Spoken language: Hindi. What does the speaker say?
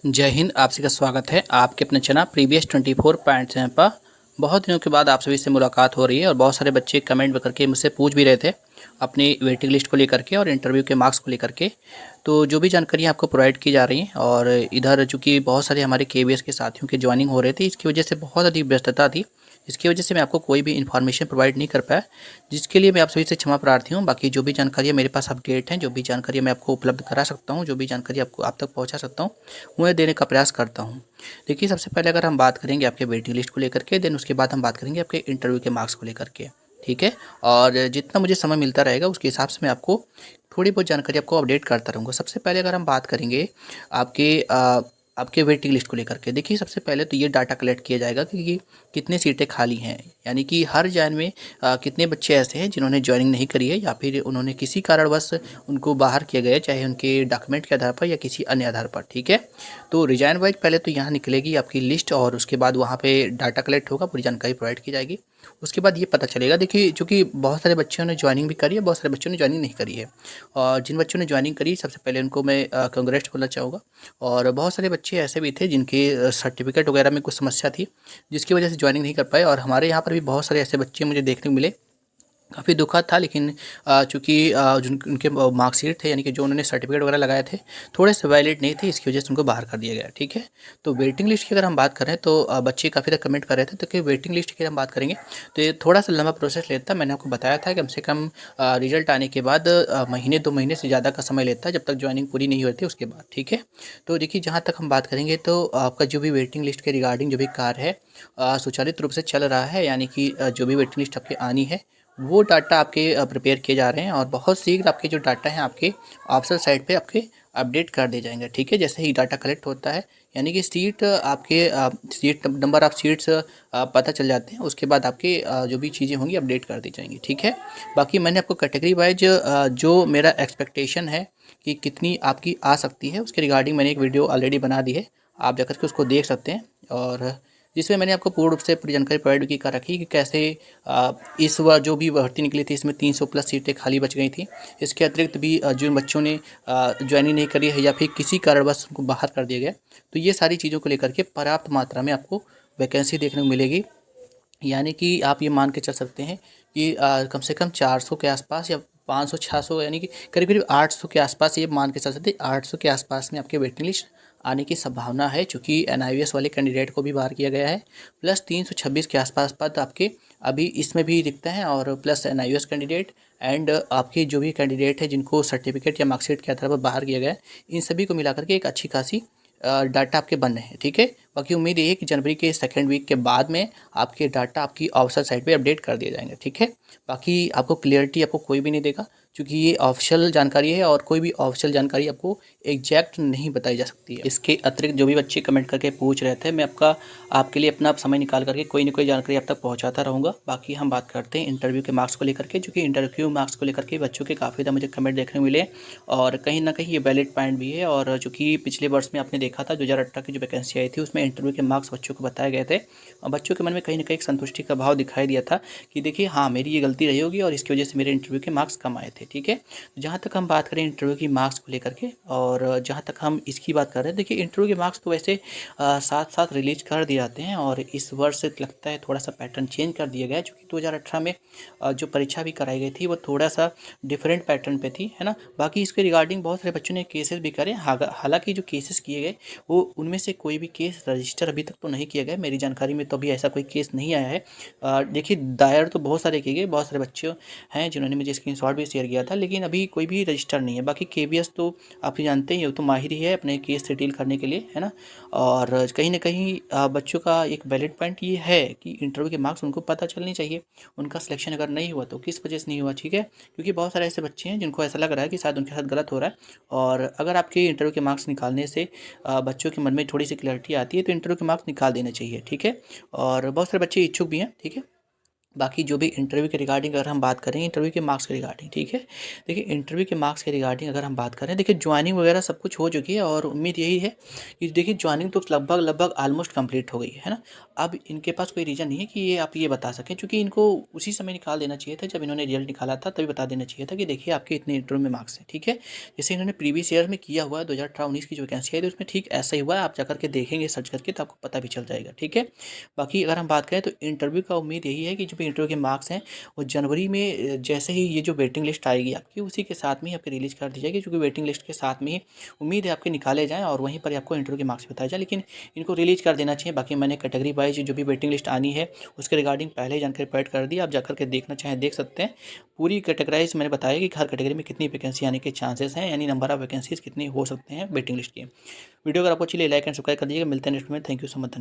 जय हिंद। आप सभी का स्वागत है आपके अपने चैनल प्रीवियस 24 पॉइंट्स हैं पर। बहुत दिनों के बाद आप सभी से मुलाकात हो रही है और बहुत सारे बच्चे कमेंट करके मुझसे पूछ भी रहे थे अपनी वेटिंग लिस्ट को लेकर के और इंटरव्यू के मार्क्स को लेकर के। तो जो भी जानकारी आपको प्रोवाइड की जा रही है और इधर चूँकि बहुत सारे हमारे केवीएस के साथियों के ज्वाइनिंग हो रहे थे, इसकी वजह से बहुत अधिक व्यस्तता थी। इसकी वजह से मैं आपको कोई भी इन्फॉर्मेशन प्रोवाइड नहीं कर पाया, जिसके लिए मैं आप सभी से क्षमा प्रार्थी हूँ। बाकी जो भी जानकारी मेरे पास अपडेट हैं, जो भी जानकारी मैं आपको उपलब्ध करा सकता हूँ, जो भी जानकारी आपको आप तक पहुँचा सकता हूँ, वो देने का प्रयास करता हूँ। देखिए, सबसे पहले अगर हम बात करेंगे आपके वेटिंग लिस्ट को लेकर के, देन उसके बाद हम बात करेंगे आपके इंटरव्यू के मार्क्स को लेकर के। ठीक है, और जितना मुझे समय मिलता रहेगा उसके हिसाब से मैं आपको थोड़ी बहुत जानकारी आपको अपडेट करता रहूँगा। सबसे पहले अगर हम बात करेंगे आपके आपके वेटिंग लिस्ट को लेकर के, देखिए सबसे पहले तो ये डाटा कलेक्ट किया जाएगा कि कितने सीटें खाली हैं, यानी कि हर जॉइन में कितने बच्चे ऐसे हैं जिन्होंने ज्वाइनिंग नहीं करी है या फिर उन्होंने किसी कारणवश उनको बाहर किया गया है, चाहे उनके डॉक्यूमेंट के आधार पर या किसी अन्य आधार पर। ठीक है, तो रिजाइन वाइज पहले तो यहाँ निकलेगी आपकी लिस्ट और उसके बाद वहाँ पे डाटा कलेक्ट होगा, पूरी जानकारी प्रोवाइड की जाएगी। उसके बाद ये पता चलेगा, देखिए चूँकि बहुत सारे बच्चों ने ज्वाइनिंग भी करी है, बहुत सारे बच्चों ने ज्वाइनिंग नहीं करी है। और जिन बच्चों ने ज्वाइनिंग करी सबसे पहले उनको मैं कंग्रेट्स बोलना चाहूँगा। और बहुत सारे बच्चे ऐसे भी थे जिनके सर्टिफिकेट वगैरह में कुछ समस्या थी, जिसकी वजह से ज्वाइनिंग नहीं कर पाए। और हमारे यहाँ पर भी बहुत सारे ऐसे बच्चे मुझे देखने को मिले, काफ़ी दुखद था। लेकिन चूँकि जिन उनके मार्कशीट थे, यानी कि जो उन्होंने सर्टिफिकेट वगैरह लगाए थे, थोड़े से वैलिड नहीं थे, इसकी वजह से उनको बाहर कर दिया गया। ठीक है, तो वेटिंग लिस्ट की अगर हम बात करें तो बच्चे काफ़ी तक कमेंट कर रहे थे, तो कि वेटिंग लिस्ट की हम बात करेंगे तो ये थोड़ा सा लंबा प्रोसेस लेता है। मैंने आपको बताया था कि कम से कम रिजल्ट आने के बाद महीने 2 महीने से ज़्यादा का समय लेता है, जब तक ज्वाइनिंग पूरी नहीं होती उसके बाद। ठीक है, तो देखिए जहाँ तक हम बात करेंगे तो आपका जो भी वेटिंग लिस्ट के रिगार्डिंग जो भी कार्य है सुचालित रूप से चल रहा है, यानी कि जो भी वेटिंग लिस्ट आपकी आनी है वो डाटा आपके प्रिपेयर किए जा रहे हैं और बहुत शीघ्र आपके जो डाटा हैं आपके ऑफिशियल साइट पे आपके अपडेट कर दिए जाएंगे। ठीक है, जैसे ही डाटा कलेक्ट होता है, यानी कि सीट आपके सीट नंबर ऑफ सीट्स पता चल जाते हैं, उसके बाद आपके जो भी चीज़ें होंगी अपडेट कर दी जाएंगी। ठीक है, बाकी मैंने आपको कैटेगरी वाइज जो मेरा एक्सपेक्टेशन है कि कितनी आपकी आ सकती है, उसके रिगार्डिंग मैंने एक वीडियो ऑलरेडी बना दी है, आप जाकर के उसको देख सकते हैं। और जिसमें मैंने आपको पूर्ण रूप से पूरी जानकारी प्रोवाइड की कर रखी कि कैसे इस बार जो भी भर्ती निकली थी इसमें 300 प्लस सीटें खाली बच गई थी। इसके अतिरिक्त भी जिन बच्चों ने ज्वाइनिंग नहीं करी है या फिर किसी कारणवश उनको बाहर कर दिया गया, तो ये सारी चीज़ों को लेकर के पर्याप्त मात्रा में आपको वैकेंसी देखने को मिलेगी। यानी कि आप ये मान के चल सकते हैं कि कम से कम 400 के आसपास या 500-600, यानी कि करीब करीब 800 के आसपास, ये मान के चल सकते हैं 800 के आसपास में आपके वेटिंग लिस्ट आने की संभावना है, चूँकि एनआईवीएस वाले कैंडिडेट को भी बाहर किया गया है। प्लस 326 के आसपास पद आपके अभी इसमें भी दिखते हैं, और प्लस एनआईवीएस कैंडिडेट एंड आपके जो भी कैंडिडेट है जिनको सर्टिफिकेट या मार्कशीट के आधार पर बाहर किया गया है, इन सभी को मिला करके एक अच्छी खासी डाटा आपके बन रहे हैं। ठीक है, बाकी उम्मीद है कि जनवरी के सेकेंड वीक के बाद में आपके डाटा आपकी ऑफिशियल साइट पे अपडेट कर दिए जाएंगे। ठीक है, बाकी आपको क्लियरिटी आपको कोई भी नहीं देगा, क्योंकि ये ऑफिशियल जानकारी है और कोई भी ऑफिशियल जानकारी आपको एग्जैक्ट नहीं बताई जा सकती है। इसके अतिरिक्त जो भी बच्चे कमेंट करके पूछ रहे थे, मैं आपके लिए अपना समय निकाल करके कोई ना कोई जानकारी आप तक पहुँचाता रहूँगा। बाकी हम बात करते हैं इंटरव्यू के मार्क्स को लेकर के, चूँकि इंटरव्यू मार्क्स को लेकर के बच्चों के काफ़ी ज़्यादा मुझे कमेंट देखने को मिले और कहीं ना कहीं ये वैलिड पॉइंट भी है। और चूँकि पिछले वर्ष में आपने देखा था 2018 की जो वैकेंसी आई थी उसमें इंटरव्यू के मार्क्स बच्चों को बताए गए थे, और बच्चों के मन में कहीं ना कहीं एक संतुष्टि का भाव दिखाई दिया था कि देखिए हाँ, मेरी ये गलती रही होगी और इसकी वजह से मेरे इंटरव्यू के मार्क्स कम आए थे। ठीक है, जहाँ तक हम बात करें इंटरव्यू की मार्क्स को लेकर के, और जहाँ तक हम इसकी बात कर रहे हैं, देखिए इंटरव्यू के मार्क्स तो वैसे साथ साथ रिलीज कर दिए जाते हैं, और इस वर्ष लगता है थोड़ा सा पैटर्न चेंज कर दिया गया है, क्योंकि 2018 में जो परीक्षा भी कराई गई थी वो थोड़ा सा डिफरेंट पैटर्न पे थी, है ना। बाकी इसके रिगार्डिंग बहुत सारे बच्चों ने केसेस भी करे, हालांकि जो केसेस किए गए वो उनमें से कोई भी केस रजिस्टर अभी तक तो नहीं किया गया, मेरी जानकारी में तो अभी ऐसा कोई केस नहीं आया है। देखिए दायर तो बहुत सारे किए गए, बहुत सारे बच्चे हैं जिन्होंने मुझे स्क्रीनशॉट भी शेयर किया था, लेकिन अभी कोई भी रजिस्टर नहीं है। बाकी केवीएस तो आप जानते हैं, ये तो माहिर ही है अपने केस से डील करने के लिए, है ना। और कहीं ना कहीं बच्चों का एक वैलिड पॉइंट ये है कि इंटरव्यू के मार्क्स उनको पता चलने चाहिए, उनका सिलेक्शन अगर नहीं हुआ तो किस वजह से नहीं हुआ। ठीक है, क्योंकि बहुत सारे ऐसे बच्चे हैं जिनको ऐसा लग रहा है कि शायद उनके साथ गलत हो रहा है, और अगर आपके इंटरव्यू के मार्क्स निकालने से बच्चों के मन में थोड़ी सी क्लैरिटी आती है तो इंटरव्यू के मार्क्स निकाल देने चाहिए। ठीक है, और बहुत सारे बच्चे इच्छुक भी हैं। ठीक है, बाकी जो भी इंटरव्यू के रिगार्डिंग अगर हम बात करें, इंटरव्यू के मार्क्स के रिगार्डिंग, ठीक है। देखिए इंटरव्यू के मार्क्स के रिगार्डिंग अगर हम बात करें, देखिए ज्वाइनिंग वगैरह सब कुछ हो चुकी है और उम्मीद यही है कि देखिए ज्वाइनिंग तो लगभग ऑलमोस्ट कंप्लीट हो गई है ना। अब इनके पास कोई रीज़न नहीं है कि ये आप ये बता सकें, क्योंकि इनको उसी समय निकाल देना चाहिए था जब इन्होंने रिजल्ट निकाला था, तभी बता देना चाहिए था कि देखिए आपके इतने इंटरव्यू में मार्क्स हैं, ठीक है। जैसे इन्होंने प्रीवियस ईयर में किया हुआ है, 2018-19 की जो वैकेंसी है तो उसमें ठीक ऐसा ही हुआ है। आप जाकर के देखेंगे सर्च करके तो आपको पता भी चल जाएगा, ठीक है। बाकी अगर हम बात करें तो इंटरव्यू का उम्मीद यही है कि जो भी इंटरव्यू के मार्क्स हैं वो जनवरी में जैसे ही ये जो वेटिंग लिस्ट आएगी आपकी, उसी के साथ में ही आपकी रिलीज़ कर दी जाएगी, क्योंकि वेटिंग लिस्ट के साथ में ही उम्मीद है आपके निकाले जाएँ और वहीं पर आपको इंटरव्यू के मार्क्स बताए जाएँ। लेकिन इनको रिलीज़ कर देना चाहिए। बाकी मैंने कैटेगरी वाइज जो भी वेटिंग लिस्ट आनी है उसके रिगार्डिंग पहले ही जानकारी प्रोवाइड कर दी, आप जाकर के देखना चाहें देख सकते हैं। पूरी कैटेगराइज़ मैंने बताया कि हर कैटेगरी में कितनी वैकेंसी आने के चांसेस हैं, यानी नंबर ऑफ वैकेंसीज़ कितनी हो सकते हैं वेटिंग लिस्ट की। वीडियो अगर आपको अच्छी लगी लाइक एंड सब्सक्राइब कर दीजिएगा। मिलते हैं नेक्स्ट में। Thank you so much. धन्यवाद।